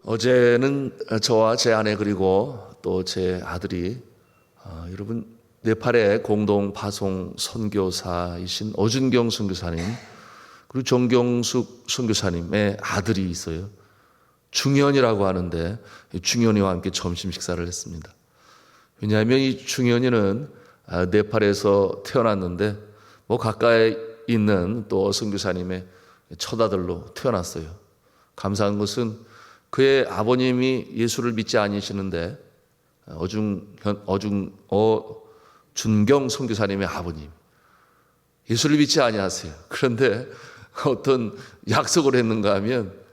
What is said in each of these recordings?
어제는 저와 제 아내 그리고 또 제 아들이 여러분 네팔의 공동 파송 선교사이신 어준경 선교사님 그리고 정경숙 선교사님의 아들이 있어요. 중현이라고 하는데 중현이와 함께 점심 식사를 했습니다. 왜냐하면 이 중현이는 네팔에서 태어났는데 가까이 있는 또 선교사님의 첫아들로 태어났어요. 감사한 것은 그의 아버님이 예수를 믿지 아니시는데 준경 선교사님의 아버님 예수를 믿지 아니하세요. 그런데 어떤 약속을 했는가 하면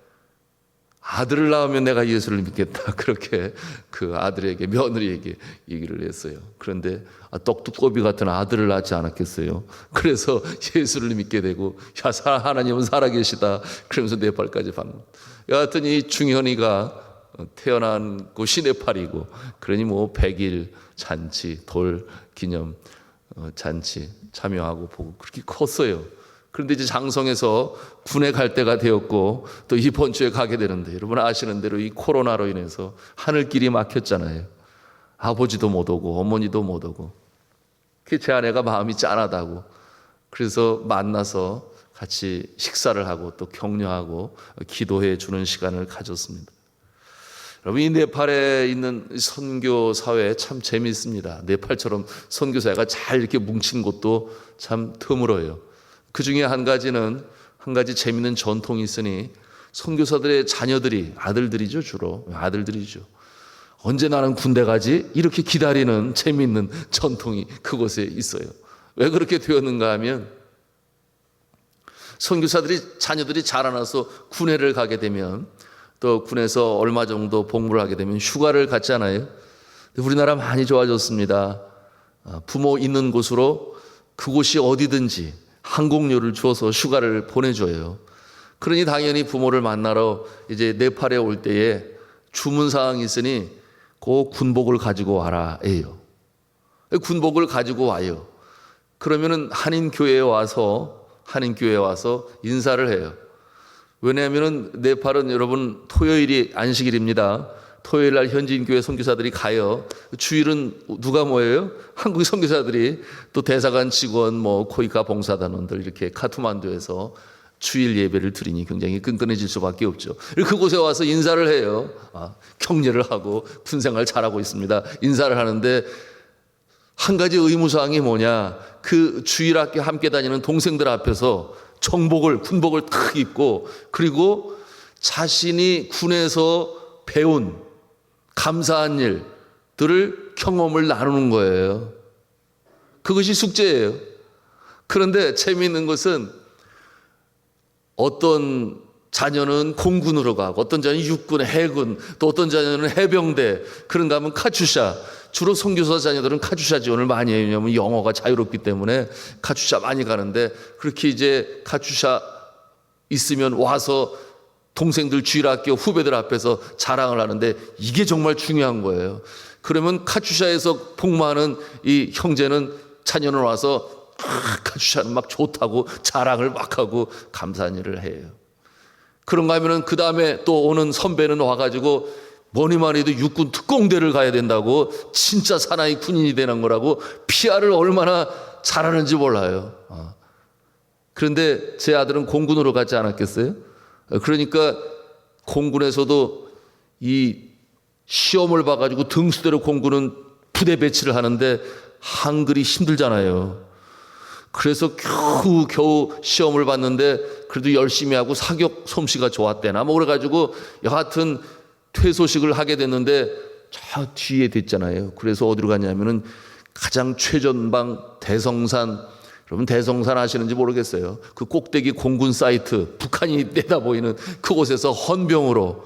아들을 낳으면 내가 예수를 믿겠다. 그렇게 그 아들에게 며느리에게 얘기를 했어요. 그런데 떡두꺼비 같은 아들을 낳지 않았겠어요. 그래서 예수를 믿게 되고 하나님은 살아계시다. 그러면서 네팔까지 방문. 여하튼 이 중현이가 태어난 곳이 네팔이고 그러니 100일 잔치 돌 기념 잔치 참여하고 보고 그렇게 컸어요. 그런데 이제 장성에서 군에 갈 때가 되었고 또 이번 주에 가게 되는데 여러분 아시는 대로 이 코로나로 인해서 하늘길이 막혔잖아요. 아버지도 못 오고 어머니도 못 오고 제 아내가 마음이 짠하다고 그래서 만나서 같이 식사를 하고 또 격려하고 기도해 주는 시간을 가졌습니다. 여러분 이 네팔에 있는 선교 사회 참 재미있습니다. 네팔처럼 선교사회가 잘 이렇게 뭉친 곳도 참 드물어요. 그 중에 한 가지 재미있는 전통이 있으니 선교사들의 자녀들이 아들들이죠. 주로 아들들이죠. 언제 나는 군대 가지? 이렇게 기다리는 재미있는 전통이 그곳에 있어요. 왜 그렇게 되었는가 하면 선교사들이 자녀들이 자라나서 군회를 가게 되면 또 군에서 얼마 정도 복무를 하게 되면 휴가를 갔잖아요. 우리나라 많이 좋아졌습니다. 부모 있는 곳으로 그곳이 어디든지 항공료를 주어서 휴가를 보내줘요. 그러니 당연히 부모를 만나러 이제 네팔에 올 때에 주문 사항이 있으니 그 군복을 가지고 와라 해요. 군복을 가지고 와요. 그러면은 한인교회에 와서 인사를 해요. 왜냐하면은 네팔은 여러분 토요일이 안식일입니다. 토요일 날 현지인교회 선교사들이 가요. 주일은 누가 모여요? 한국 선교사들이 또 대사관 직원, 코이카 봉사단원들 이렇게 카트만두에서 주일 예배를 드리니 굉장히 끈끈해질 수밖에 없죠. 그곳에 와서 인사를 해요. 격려를 하고 군생활 잘하고 있습니다. 인사를 하는데 한 가지 의무사항이 뭐냐? 그 주일학교 함께 다니는 동생들 앞에서 군복을 탁 입고 그리고 자신이 군에서 배운 감사한 일들을 경험을 나누는 거예요. 그것이 숙제예요. 그런데 재미있는 것은 어떤 자녀는 공군으로 가고 어떤 자녀는 육군, 해군, 또 어떤 자녀는 해병대, 그런가 하면 카츄샤. 주로 선교사 자녀들은 카츄샤 지원을 많이 해요. 왜냐하면 영어가 자유롭기 때문에 카츄샤 많이 가는데 그렇게 이제 카츄샤 있으면 와서 동생들 주일학교 후배들 앞에서 자랑을 하는데 이게 정말 중요한 거예요. 그러면 카츄샤에서 복무하는 이 형제는 자녀는 와서 카츄샤는 막 좋다고 자랑을 막 하고 감사한 일을 해요. 그런가 하면은 그 다음에 또 오는 선배는 와가지고 뭐니만 해도 육군 특공대를 가야 된다고 진짜 사나이 군인이 되는 거라고 PR을 얼마나 잘하는지 몰라요. 그런데 제 아들은 공군으로 가지 않았겠어요? 그러니까 공군에서도 이 시험을 봐가지고 등수대로 공군은 부대 배치를 하는데 한글이 힘들잖아요. 그래서 겨우 시험을 봤는데 그래도 열심히 하고 사격 솜씨가 좋았대나 그래가지고 여하튼 퇴소식을 하게 됐는데 저 뒤에 됐잖아요. 그래서 어디로 갔냐면은 가장 최전방 대성산, 여러분 대성산 아시는지 모르겠어요. 그 꼭대기 공군 사이트, 북한이 내다보이는 그곳에서 헌병으로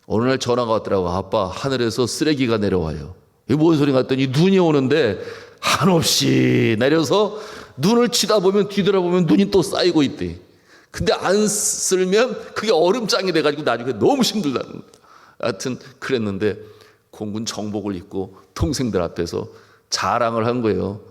어느 날 전화가 왔더라고. 아빠, 하늘에서 쓰레기가 내려와요. 이게 뭔 소리가 했더니 눈이 오는데 한없이 내려서 눈을 치다보면 뒤돌아보면 눈이 또 쌓이고 있대. 근데 안 쓸면 그게 얼음장이 돼가지고 나중에 너무 힘들다는 거예요. 하여튼 그랬는데 공군 정복을 입고 동생들 앞에서 자랑을 한 거예요.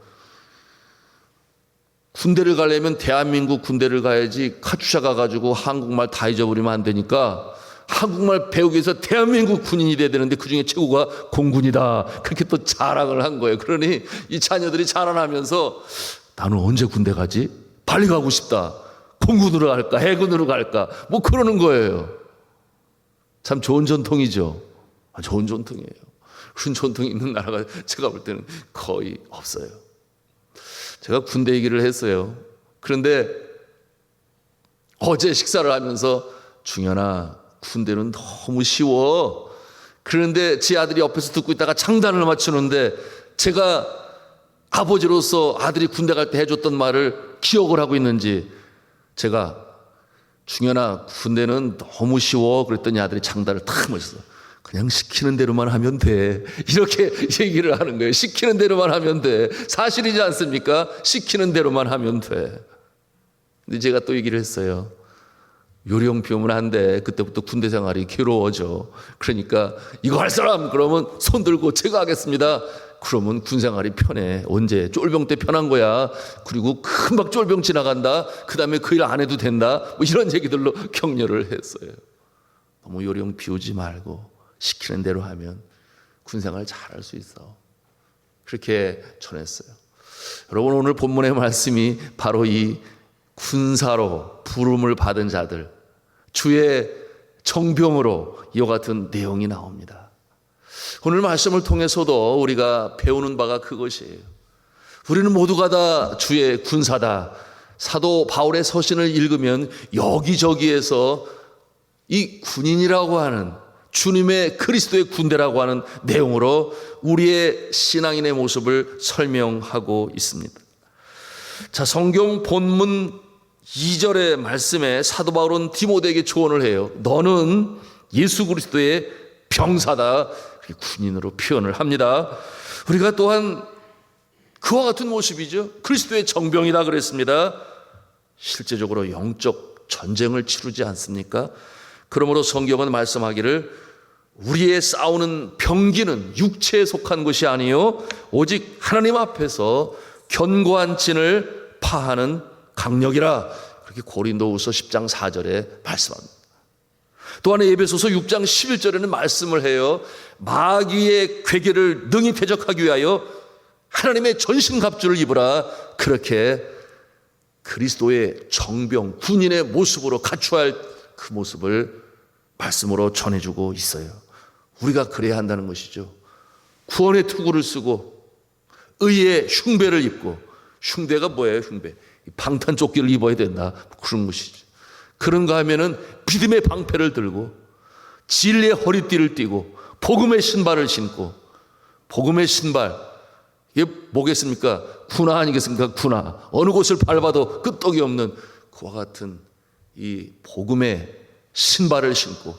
군대를 가려면 대한민국 군대를 가야지 카투샤 가가지고 한국말 다 잊어버리면 안 되니까 한국말 배우기 위해서 대한민국 군인이 돼야 되는데 그중에 최고가 공군이다. 그렇게 또 자랑을 한 거예요. 그러니 이 자녀들이 자라나면서 나는 언제 군대 가지? 빨리 가고 싶다. 공군으로 갈까? 해군으로 갈까? 뭐 그러는 거예요. 참 좋은 전통이죠. 좋은 전통이에요. 그런 전통이 있는 나라가 제가 볼 때는 거의 없어요. 제가 군대 얘기를 했어요. 그런데 어제 식사를 하면서 중현아, 군대는 너무 쉬워. 그런데 제 아들이 옆에서 듣고 있다가 장단을 맞추는데 제가 아버지로서 아들이 군대 갈 때 해줬던 말을 기억을 하고 있는지 제가 중현아, 군대는 너무 쉬워. 그랬더니 아들이 장단을 탁 맞췄어. 그냥 시키는 대로만 하면 돼. 이렇게 얘기를 하는 거예요. 시키는 대로만 하면 돼. 사실이지 않습니까? 시키는 대로만 하면 돼. 근데 제가 또 얘기를 했어요. 요령 피우면 안 돼. 그때부터 군대 생활이 괴로워져. 그러니까 이거 할 사람 그러면 손 들고 제가 하겠습니다. 그러면 군 생활이 편해. 언제? 쫄병 때 편한 거야. 그리고 금방 쫄병 지나간다. 그 다음에 그 일 안 해도 된다. 뭐 이런 얘기들로 격려를 했어요. 너무 요령 피우지 말고 시키는 대로 하면 군 생활 잘할 수 있어. 그렇게 전했어요. 여러분, 오늘 본문의 말씀이 바로 이 군사로 부름을 받은 자들, 주의 정병으로 이와 같은 내용이 나옵니다. 오늘 말씀을 통해서도 우리가 배우는 바가 그것이에요. 우리는 모두가 다 주의 군사다. 사도 바울의 서신을 읽으면 여기저기에서 이 군인이라고 하는 주님의 그리스도의 군대라고 하는 내용으로 우리의 신앙인의 모습을 설명하고 있습니다. 자, 성경 본문 2절의 말씀에 사도 바울은 디모데에게 조언을 해요. 너는 예수 그리스도의 병사다. 군인으로 표현을 합니다. 우리가 또한 그와 같은 모습이죠. 그리스도의 정병이다 그랬습니다. 실제적으로 영적 전쟁을 치르지 않습니까? 그러므로 성경은 말씀하기를 우리의 싸우는 병기는 육체에 속한 것이 아니요 오직 하나님 앞에서 견고한 진을 파하는 강력이라. 그렇게 고린도후서 10장 4절에 말씀합니다. 또한 에베소서 6장 11절에는 말씀을 해요. 마귀의 괴계를 능히 대적하기 위하여 하나님의 전신갑주를 입으라. 그렇게 그리스도의 정병 군인의 모습으로 갖춰야 할 그 모습을 말씀으로 전해주고 있어요. 우리가 그래야 한다는 것이죠. 구원의 투구를 쓰고 의의 흉배를 입고, 흉배가 뭐예요? 흉배 방탄조끼를 입어야 된다, 그런 것이죠. 그런가 하면은 믿음의 방패를 들고 진리의 허리띠를 띠고 복음의 신발을 신고. 복음의 신발, 이게 뭐겠습니까? 군화 아니겠습니까? 군화. 어느 곳을 밟아도 끄떡이 없는 그와 같은 이 복음의 신발을 신고,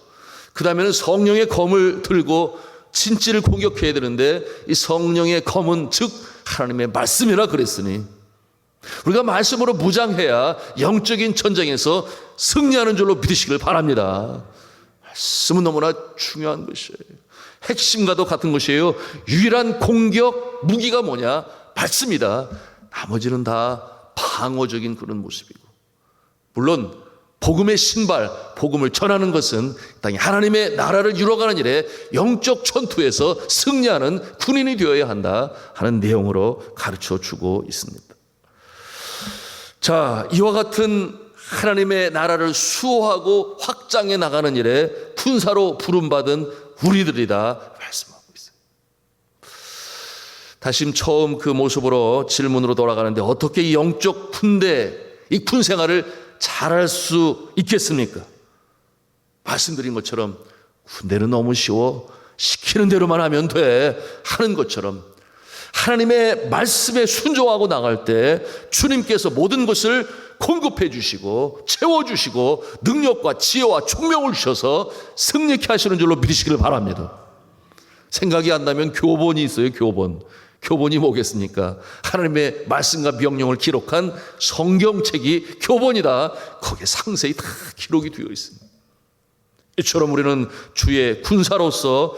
그 다음에는 성령의 검을 들고 진지를 공격해야 되는데 이 성령의 검은 즉 하나님의 말씀이라 그랬으니 우리가 말씀으로 무장해야 영적인 전쟁에서 승리하는 줄로 믿으시길 바랍니다. 말씀은 너무나 중요한 것이에요. 핵심과도 같은 것이에요. 유일한 공격 무기가 뭐냐? 말씀이다. 나머지는 다 방어적인 그런 모습이고, 물론 복음의 신발, 복음을 전하는 것은 당연히 하나님의 나라를 이루어가는 일에 영적 전투에서 승리하는 군인이 되어야 한다 하는 내용으로 가르쳐 주고 있습니다. 자, 이와 같은 하나님의 나라를 수호하고 확장해 나가는 일에 군사로 부름받은 우리들이다 말씀하고 있어요. 다시 처음 그 모습으로 질문으로 돌아가는데 어떻게 이 영적 군대, 이 군 생활을 잘할 수 있겠습니까? 말씀드린 것처럼 군대는 너무 쉬워. 시키는 대로만 하면 돼 하는 것처럼 하나님의 말씀에 순종하고 나갈 때 주님께서 모든 것을 공급해 주시고 채워주시고 능력과 지혜와 총명을 주셔서 승리케 하시는 줄로 믿으시기를 바랍니다. 생각이 안 나면 교본이 있어요. 교본이 뭐겠습니까? 하나님의 말씀과 명령을 기록한 성경책이 교본이다. 거기에 상세히 다 기록이 되어 있습니다. 이처럼 우리는 주의 군사로서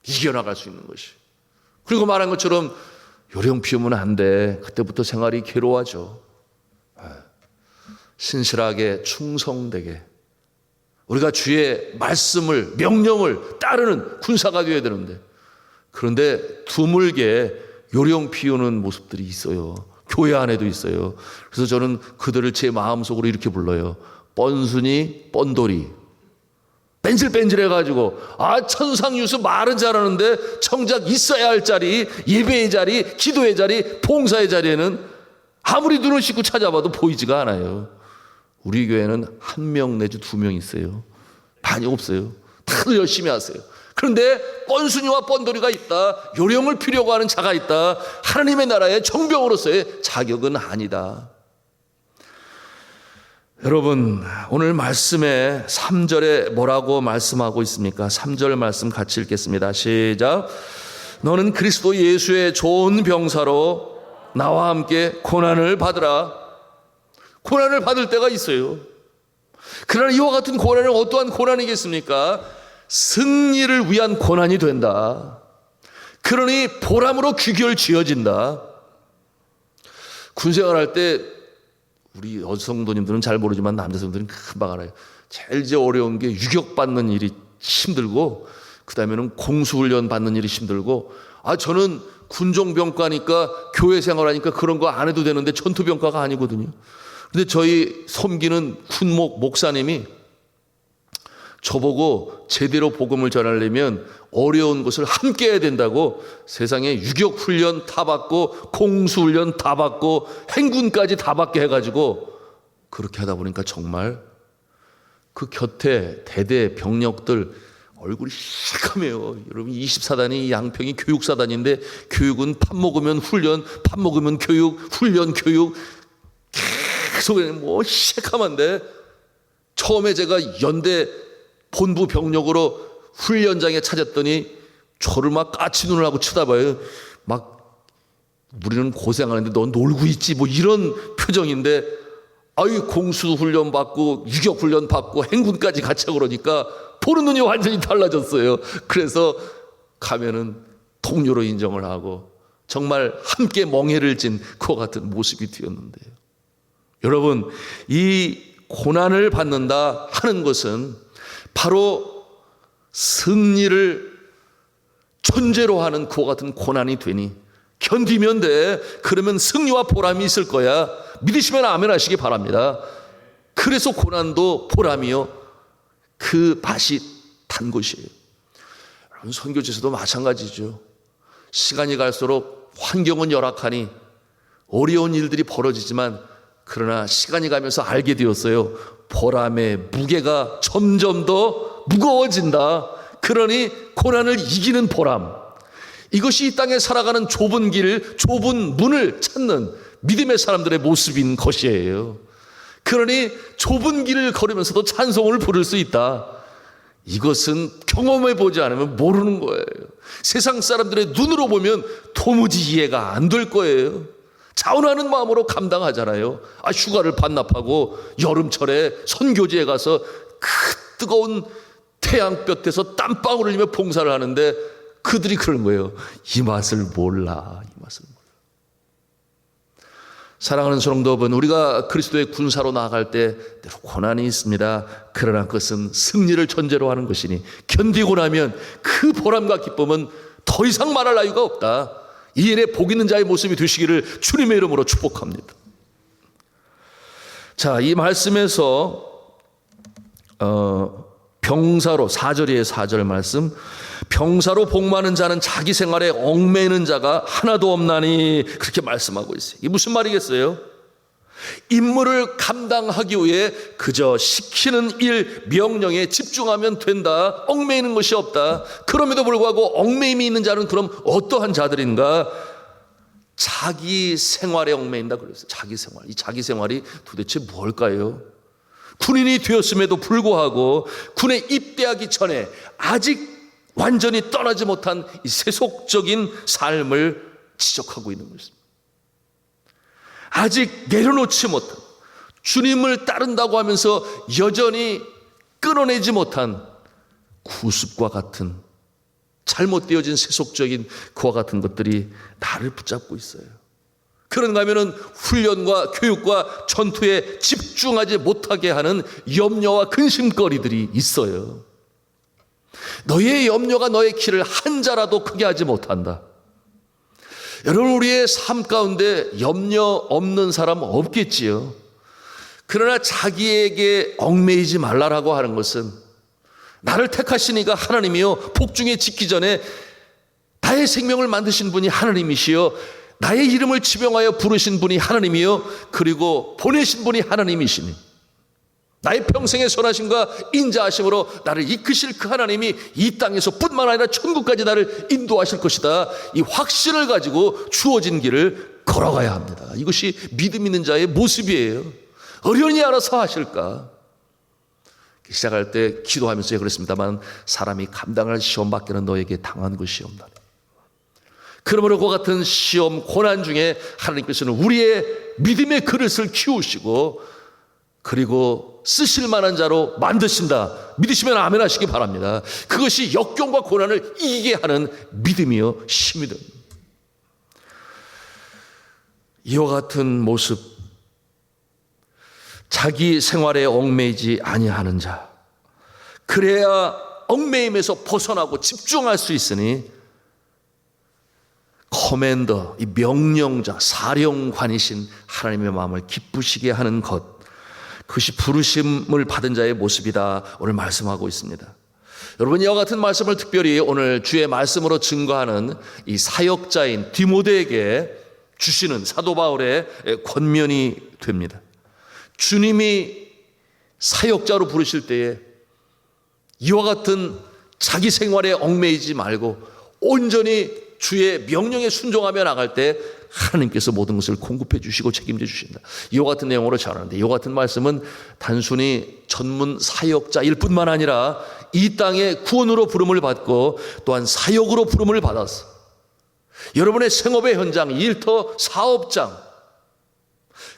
이겨나갈 수 있는 것이, 그리고 말한 것처럼 요령 피우면 안 돼. 그때부터 생활이 괴로워져. 신실하게 충성되게 우리가 주의 말씀을, 명령을 따르는 군사가 되어야 되는데, 그런데 드물게 요령 피우는 모습들이 있어요. 교회 안에도 있어요. 그래서 저는 그들을 제 마음속으로 이렇게 불러요. 뻔순이 뻔돌이. 뺀질뺀질해가지고 천상유수 말은 잘하는데 정작 있어야 할 자리, 예배의 자리, 기도의 자리, 봉사의 자리에는 아무리 눈을 씻고 찾아봐도 보이지가 않아요. 우리 교회는 1명 내지 2명 있어요. 많이 없어요. 다들 열심히 하세요. 그런데 뻔순이와 뻔돌이가 있다, 요령을 피려고 하는 자가 있다, 하나님의 나라의 정병으로서의 자격은 아니다. 여러분, 오늘 말씀에 3절에 뭐라고 말씀하고 있습니까? 3절 말씀 같이 읽겠습니다. 시작. 너는 그리스도 예수의 좋은 병사로 나와 함께 고난을 받으라. 고난을 받을 때가 있어요. 그러나 이와 같은 고난은 어떠한 고난이겠습니까? 승리를 위한 고난이 된다. 그러니 보람으로 귀결 지어진다. 군생활할 때 우리 여성도님들은 잘 모르지만 남자 성도들은 금방 알아요. 제일 어려운 게 유격받는 일이 힘들고, 그 다음에는 공수훈련 받는 일이 힘들고, 저는 군종병과니까 교회 생활하니까 그런 거 안 해도 되는데 전투병과가 아니거든요. 근데 저희 섬기는 군목 목사님이 저보고 제대로 복음을 전하려면 어려운 것을 함께 해야 된다고 세상에 유격훈련 다 받고 공수훈련 다 받고 행군까지 다 받게 해가지고, 그렇게 하다 보니까 정말 그 곁에 대대 병력들 얼굴이 시커매요. 여러분, 24단이 양평이 교육사단인데, 교육은 밥 먹으면 훈련, 밥 먹으면 교육, 훈련 교육, 계속 시커먼데, 처음에 제가 연대 본부 병력으로 훈련장에 찾았더니 저를 막 까치 눈을 하고 쳐다봐요. 막 우리는 고생하는데 넌 놀고 있지, 이런 표정인데, 공수 훈련 받고 유격 훈련 받고 행군까지 같이 하고 그러니까 보는 눈이 완전히 달라졌어요. 그래서 가면은 동료로 인정을 하고 정말 함께 멍해를 진 그와 같은 모습이 되었는데요. 여러분, 이 고난을 받는다 하는 것은 바로 승리를 전제로 하는 그와 같은 고난이 되니 견디면 돼. 그러면 승리와 보람이 있을 거야. 믿으시면 아멘 하시기 바랍니다. 그래서 고난도 보람이요, 그 맛이 단 것이에요. 여러분, 선교지에서도 마찬가지죠. 시간이 갈수록 환경은 열악하니 어려운 일들이 벌어지지만, 그러나 시간이 가면서 알게 되었어요. 보람의 무게가 점점 더 무거워진다. 그러니 고난을 이기는 보람, 이것이 이 땅에 살아가는 좁은 길, 좁은 문을 찾는 믿음의 사람들의 모습인 것이에요. 그러니 좁은 길을 걸으면서도 찬송을 부를 수 있다. 이것은 경험해 보지 않으면 모르는 거예요. 세상 사람들의 눈으로 보면 도무지 이해가 안 될 거예요. 자원하는 마음으로 감당하잖아요. 휴가를 반납하고 여름철에 선교지에 가서 그 뜨거운 태양볕에서 땀방울 흘리며 봉사를 하는데, 그들이 그런 거예요. 이 맛을 몰라. 이 맛을 몰라. 사랑하는 성도 여러분, 우리가 그리스도의 군사로 나아갈 때 때로 고난이 있습니다. 그러나 그것은 승리를 전제로 하는 것이니 견디고 나면 그 보람과 기쁨은 더 이상 말할 나위가 없다. 이 일에 복 있는 자의 모습이 되시기를 주님의 이름으로 축복합니다. 자, 이 말씀에서 병사로, 4절이에요. 4절 말씀. 병사로 복 많은 자는 자기 생활에 얽매이는 자가 하나도 없나니, 그렇게 말씀하고 있어요. 이게 무슨 말이겠어요? 임무를 감당하기 위해 그저 시키는 일, 명령에 집중하면 된다. 얽매이는 것이 없다. 그럼에도 불구하고 얽매임이 있는 자는 그럼 어떠한 자들인가? 자기 생활에 얽매인다 그랬어요. 자기 생활. 이 자기 생활이 도대체 뭘까요? 군인이 되었음에도 불구하고 군에 입대하기 전에 아직 완전히 떠나지 못한 이 세속적인 삶을 지적하고 있는 것입니다. 아직 내려놓지 못한, 주님을 따른다고 하면서 여전히 끊어내지 못한 구습과 같은 잘못되어진 세속적인 그와 같은 것들이 나를 붙잡고 있어요. 그런가 하면은 훈련과 교육과 전투에 집중하지 못하게 하는 염려와 근심거리들이 있어요. 너의 염려가 너의 길을 한 자라도 크게 하지 못한다. 여러분, 우리의 삶 가운데 염려 없는 사람 없겠지요. 그러나 자기에게 얽매이지 말라라고 하는 것은 나를 택하시니까 하나님이요, 복중에 짓기 전에 나의 생명을 만드신 분이 하나님이시요, 나의 이름을 지명하여 부르신 분이 하나님이요, 그리고 보내신 분이 하나님이시니 나의 평생의 선하심과 인자하심으로 나를 이끄실 그 하나님이 이 땅에서 뿐만 아니라 천국까지 나를 인도하실 것이다. 이 확신을 가지고 주어진 길을 걸어가야 합니다. 이것이 믿음 있는 자의 모습이에요. 어련히 알아서 하실까? 시작할 때 기도하면서 그랬습니다만, 사람이 감당할 시험 밖에는 너에게 당한 것이 없나니. 그러므로 그 같은 시험, 고난 중에 하나님께서는 우리의 믿음의 그릇을 키우시고 그리고 쓰실 만한 자로 만드신다. 믿으시면 아멘 하시기 바랍니다. 그것이 역경과 고난을 이기게 하는 믿음이요, 힘이 됩니다. 이와 같은 모습, 자기 생활에 얽매이지 아니하는 자, 그래야 얽매임에서 벗어나고 집중할 수 있으니 커맨더, 이 명령자, 사령관이신 하나님의 마음을 기쁘시게 하는 것, 그것이 부르심을 받은 자의 모습이다 오늘 말씀하고 있습니다. 여러분, 이와 같은 말씀을 특별히 오늘 주의 말씀으로 증거하는 이 사역자인 디모데에게 주시는 사도 바울의 권면이 됩니다. 주님이 사역자로 부르실 때에 이와 같은 자기 생활에 얽매이지 말고 온전히 주의 명령에 순종하며 나갈 때 하나님께서 모든 것을 공급해 주시고 책임져 주신다. 이와 같은 내용으로 전하는데, 이와 같은 말씀은 단순히 전문 사역자일 뿐만 아니라 이 땅에 구원으로 부름을 받고 또한 사역으로 부름을 받아서 여러분의 생업의 현장, 일터, 사업장,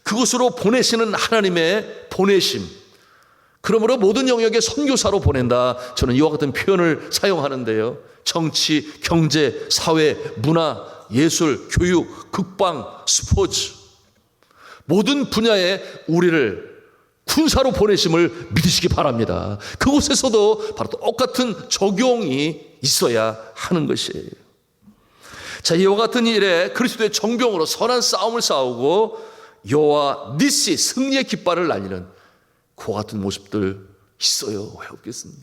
그곳으로 보내시는 하나님의 보내심, 그러므로 모든 영역에 선교사로 보낸다. 저는 이와 같은 표현을 사용하는데요. 정치, 경제, 사회, 문화, 예술, 교육, 극방, 스포츠, 모든 분야에 우리를 군사로 보내심을 믿으시기 바랍니다. 그곳에서도 바로 똑같은 적용이 있어야 하는 것이에요. 자, 이와 같은 일에 그리스도의 정병으로 선한 싸움을 싸우고 여호와 니시, 승리의 깃발을 날리는 그와 같은 모습들 있어요. 왜 없겠습니까?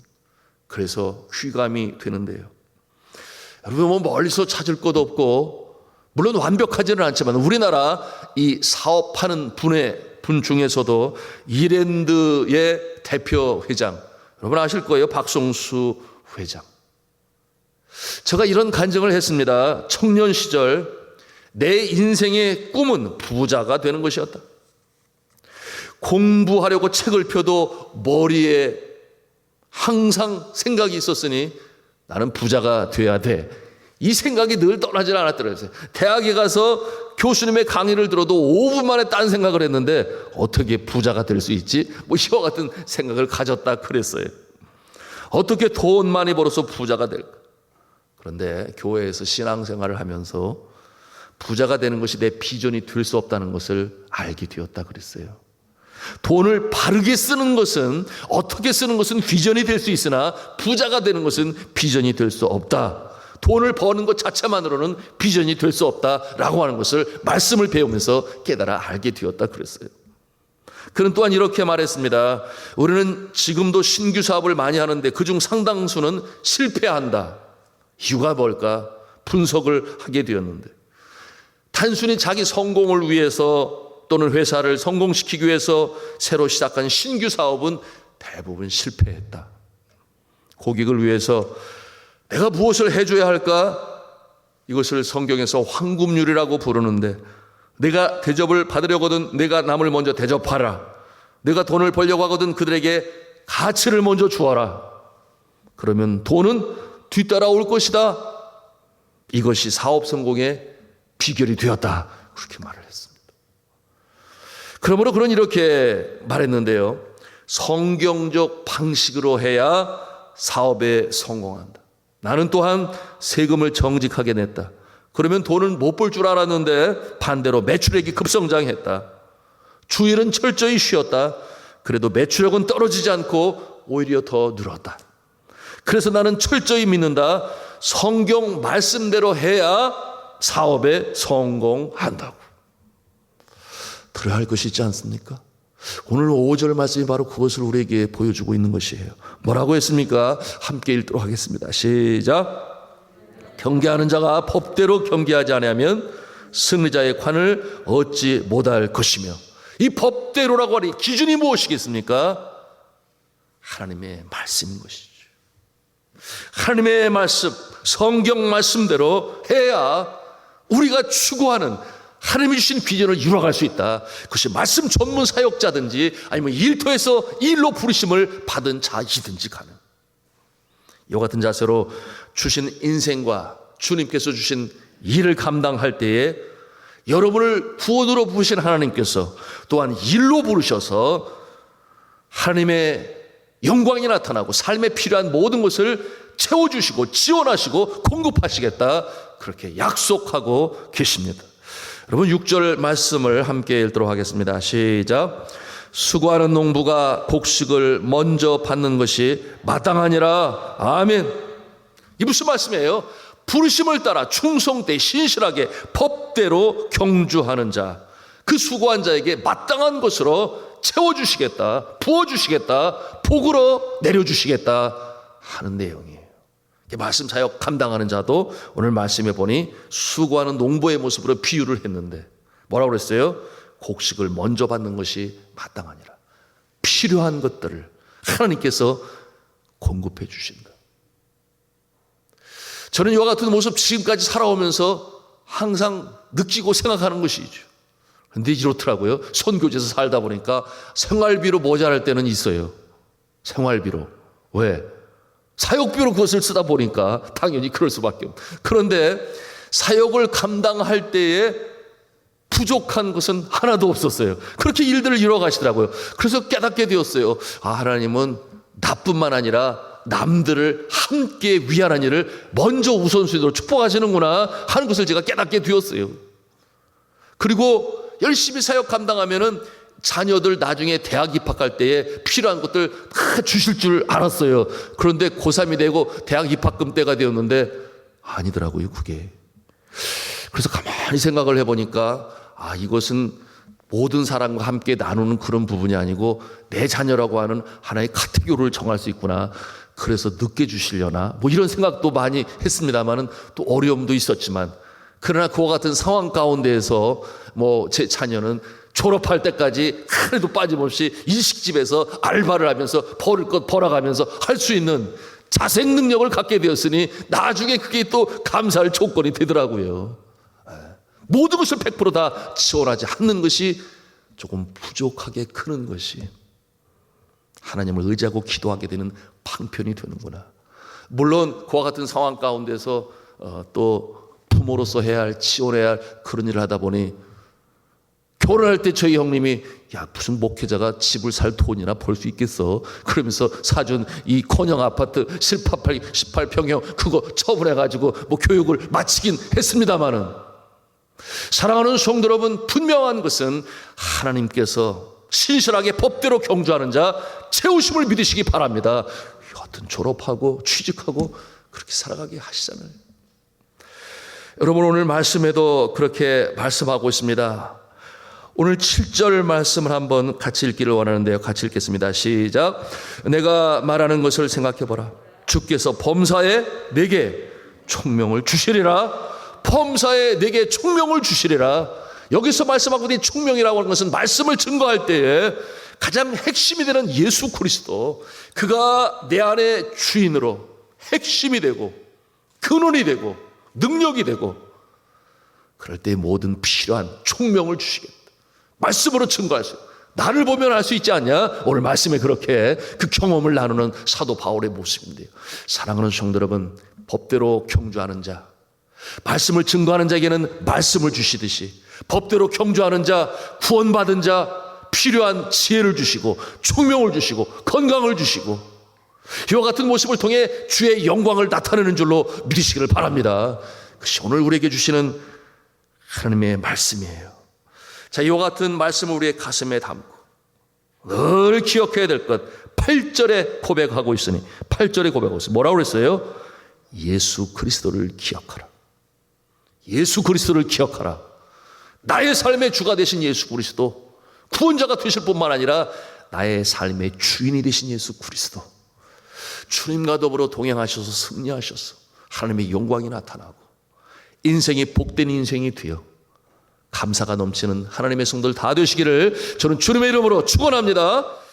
그래서 휘감이 되는데요. 여러분, 뭐 멀리서 찾을 것도 없고, 물론 완벽하지는 않지만 우리나라 이 사업하는 분 중에서도 이랜드의 대표 회장, 여러분 아실 거예요. 박성수 회장. 제가 이런 간증을 했습니다. 청년 시절 내 인생의 꿈은 부자가 되는 것이었다. 공부하려고 책을 펴도 머리에 항상 생각이 있었으니 나는 부자가 돼야 돼. 이 생각이 늘 떠나질 않았더라고요. 대학에 가서 교수님의 강의를 들어도 5분 만에 딴 생각을 했는데 어떻게 부자가 될 수 있지? 뭐 이와 같은 생각을 가졌다 그랬어요. 어떻게 돈 많이 벌어서 부자가 될까? 그런데 교회에서 신앙생활을 하면서 부자가 되는 것이 내 비전이 될 수 없다는 것을 알게 되었다 그랬어요. 돈을 바르게 쓰는 것은, 어떻게 쓰는 것은 비전이 될 수 있으나 부자가 되는 것은 비전이 될 수 없다. 돈을 버는 것 자체만으로는 비전이 될 수 없다라고 하는 것을 말씀을 배우면서 깨달아 알게 되었다 그랬어요. 그는 또한 이렇게 말했습니다. 우리는 지금도 신규 사업을 많이 하는데 그중 상당수는 실패한다. 이유가 뭘까? 분석을 하게 되었는데, 단순히 자기 성공을 위해서 또는 회사를 성공시키기 위해서 새로 시작한 신규 사업은 대부분 실패했다. 고객을 위해서 내가 무엇을 해줘야 할까? 이것을 성경에서 황금률이라고 부르는데, 내가 대접을 받으려거든 내가 남을 먼저 대접하라. 내가 돈을 벌려고 하거든 그들에게 가치를 먼저 주어라. 그러면 돈은 뒤따라올 것이다. 이것이 사업 성공의 비결이 되었다. 그렇게 말을 했습니다. 그러므로 그는 이렇게 말했는데요. 성경적 방식으로 해야 사업에 성공한다. 나는 또한 세금을 정직하게 냈다. 그러면 돈을 못 벌 줄 알았는데 반대로 매출액이 급성장했다. 주일은 철저히 쉬었다. 그래도 매출액은 떨어지지 않고 오히려 더 늘었다. 그래서 나는 철저히 믿는다. 성경 말씀대로 해야 사업에 성공한다고. 들어야 할 것이 있지 않습니까? 오늘 5절 말씀이 바로 그것을 우리에게 보여주고 있는 것이에요. 뭐라고 했습니까? 함께 읽도록 하겠습니다. 시작. 경계하는 자가 법대로 경계하지 아니하면 승리자의 관을 얻지 못할 것이며. 이 법대로라고 하니 기준이 무엇이겠습니까? 하나님의 말씀인 것이죠. 하나님의 말씀, 성경 말씀대로 해야 우리가 추구하는 하나님이 주신 비전을 이루어갈 수 있다. 그것이 말씀 전문 사역자든지 아니면 일터에서 일로 부르심을 받은 자이든지 간에 이와 같은 자세로 주신 인생과 주님께서 주신 일을 감당할 때에 여러분을 구원으로 부르신 하나님께서 또한 일로 부르셔서 하나님의 영광이 나타나고 삶에 필요한 모든 것을 채워주시고 지원하시고 공급하시겠다, 그렇게 약속하고 계십니다. 여러분 6절 말씀을 함께 읽도록 하겠습니다. 시작. 수고하는 농부가 곡식을 먼저 받는 것이 마땅하니라. 아멘. 이 무슨 말씀이에요? 부르심을 따라 충성되이 신실하게 법대로 경주하는 자, 그 수고한 자에게 마땅한 것으로 채워주시겠다, 부어주시겠다, 복으로 내려주시겠다 하는 내용이에요. 말씀 사역 감당하는 자도 오늘 말씀에 보니 수고하는 농부의 모습으로 비유를 했는데 뭐라고 그랬어요? 곡식을 먼저 받는 것이 마땅하니라. 필요한 것들을 하나님께서 공급해 주신다. 저는 이와 같은 모습 지금까지 살아오면서 항상 느끼고 생각하는 것이죠. 그런데 이렇더라고요. 선교지에서 살다 보니까 생활비로 모자랄 때는 있어요. 생활비로. 왜? 사역비로 그것을 쓰다 보니까 당연히 그럴 수밖에 없어요. 그런데 사역을 감당할 때에 부족한 것은 하나도 없었어요. 그렇게 일들을 이루어 가시더라고요. 그래서 깨닫게 되었어요. 아, 하나님은 나뿐만 아니라 남들을 함께 위하는 일을 먼저 우선순위로 축복하시는구나 하는 것을 제가 깨닫게 되었어요. 그리고 열심히 사역 감당하면은 자녀들 나중에 대학 입학할 때에 필요한 것들 다 주실 줄 알았어요. 그런데 고3이 되고 대학 입학금 때가 되었는데 아니더라고요, 그게. 그래서 가만히 생각을 해보니까 아, 이것은 모든 사람과 함께 나누는 그런 부분이 아니고 내 자녀라고 하는 하나의 카테고리를 정할 수 있구나. 그래서 늦게 주시려나 뭐 이런 생각도 많이 했습니다만은 또 어려움도 있었지만, 그러나 그와 같은 상황 가운데에서 뭐 제 자녀는 졸업할 때까지 하루도 빠짐없이 일식집에서 알바를 하면서 벌을 것 벌어가면서 할 수 있는 자생 능력을 갖게 되었으니 나중에 그게 또 감사할 조건이 되더라고요. 모든 것을 100% 다 지원하지 않는 것이 조금 부족하게 크는 것이 하나님을 의지하고 기도하게 되는 방편이 되는구나. 물론 그와 같은 상황 가운데서 또 부모로서 해야 할, 지원해야 할 그런 일을 하다 보니 결혼할 때 저희 형님이 야, 무슨 목회자가 집을 살 돈이나 벌 수 있겠어, 그러면서 사준 이 건영 아파트 18평형 그거 처분해가지고 뭐 교육을 마치긴 했습니다마는, 사랑하는 성도 여러분, 분명한 것은 하나님께서 신실하게 법대로 경주하는 자 채우심을 믿으시기 바랍니다. 여하튼 졸업하고 취직하고 그렇게 살아가게 하시잖아요. 여러분 오늘 말씀에도 그렇게 말씀하고 있습니다. 오늘 7절 말씀을 한번 같이 읽기를 원하는데요. 같이 읽겠습니다. 시작. 내가 말하는 것을 생각해보라. 주께서 범사에 내게 총명을 주시리라. 범사에 내게 총명을 주시리라. 여기서 말씀하고 있는 총명이라고 하는 것은 말씀을 증거할 때에 가장 핵심이 되는 예수 그리스도, 그가 내 안에 주인으로 핵심이 되고 근원이 되고 능력이 되고, 그럴 때 모든 필요한 총명을 주시겠다. 말씀으로 증거할 수 있어요. 나를 보면 알 수 있지 않냐? 오늘 말씀에 그렇게 그 경험을 나누는 사도 바울의 모습인데요. 사랑하는 성도 여러분, 법대로 경주하는 자, 말씀을 증거하는 자에게는 말씀을 주시듯이 법대로 경주하는 자, 구원받은 자 필요한 지혜를 주시고 총명을 주시고 건강을 주시고 이와 같은 모습을 통해 주의 영광을 나타내는 줄로 믿으시기를 바랍니다. 그것이 오늘 우리에게 주시는 하나님의 말씀이에요. 자, 이와 같은 말씀을 우리의 가슴에 담고 늘 기억해야 될 것 8절에 고백하고 있으니 8절에 고백하고 있어요. 뭐라고 그랬어요? 예수 그리스도를 기억하라. 예수 그리스도를 기억하라. 나의 삶의 주가 되신 예수 그리스도, 구원자가 되실 뿐만 아니라 나의 삶의 주인이 되신 예수 그리스도, 주님과 더불어 동행하셔서 승리하셔서 하나님의 영광이 나타나고 인생이 복된 인생이 되어 감사가 넘치는 하나님의 성도들 다 되시기를 저는 주님의 이름으로 축원합니다.